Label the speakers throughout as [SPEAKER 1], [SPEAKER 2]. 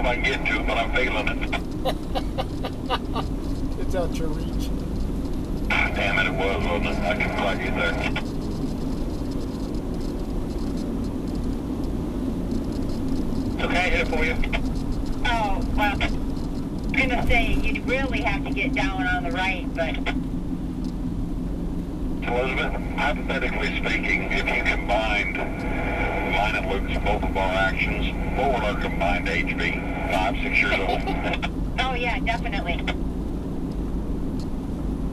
[SPEAKER 1] I can get to it, but I'm feeling it.
[SPEAKER 2] It's out your reach.
[SPEAKER 1] Damn it, it was, wasn't it? I couldn't quite get there. Okay, hit it for you.
[SPEAKER 3] Oh, well, I was going to say, you'd really have to get down on the right, but...
[SPEAKER 1] Elizabeth, hypothetically speaking, if you combined mine and Luke's both of our actions, what would our combined age be? 5, 6 years old?
[SPEAKER 3] Oh, yeah, definitely.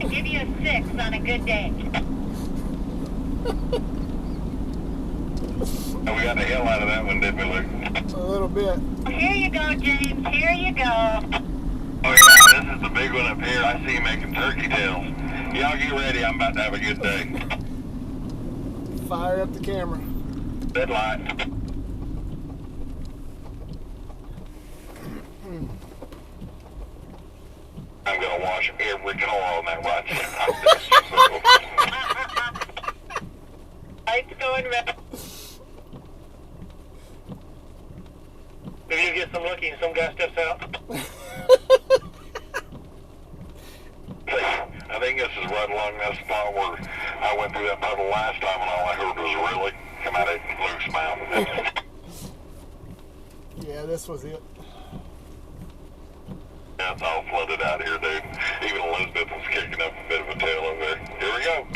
[SPEAKER 3] I'd give you a 6 on a good day.
[SPEAKER 1] We got the hell out of that one, didn't we, Luke?
[SPEAKER 2] A little bit.
[SPEAKER 3] Here you go, James. Here you go.
[SPEAKER 1] Oh, yeah, this is the big one up here. I see you making turkey tails. Y'all get ready. I'm about to have a good day.
[SPEAKER 2] Fire up the camera.
[SPEAKER 1] Red light. I'm going to wash every car on that right side.
[SPEAKER 3] Lights going red.
[SPEAKER 1] If you get some looking, some guy steps out. I think this is right along that spot where I went through that puddle last time and all I heard was really come out of Luke's mouth.
[SPEAKER 2] Yeah, this was it.
[SPEAKER 1] Yeah, it's all flooded out here, dude. Even Elizabeth was kicking up a bit of a tail over there. Here we go.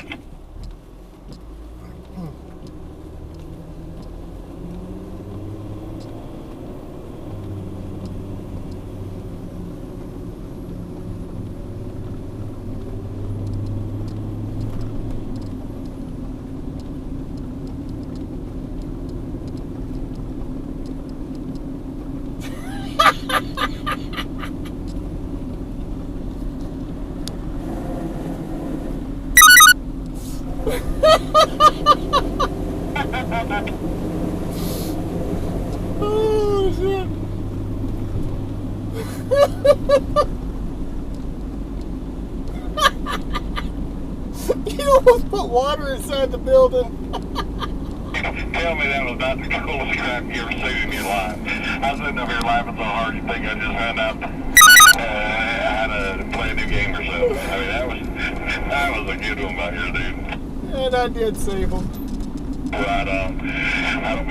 [SPEAKER 2] Oh, shit. You almost put water inside the building.
[SPEAKER 1] Tell me that was not the coolest crap you ever seen in your life. I was sitting up here laughing so hard you think I just found out how to play a new game or something. I mean, that was a good one by here, dude.
[SPEAKER 2] And I did save them.
[SPEAKER 1] Right on. I don't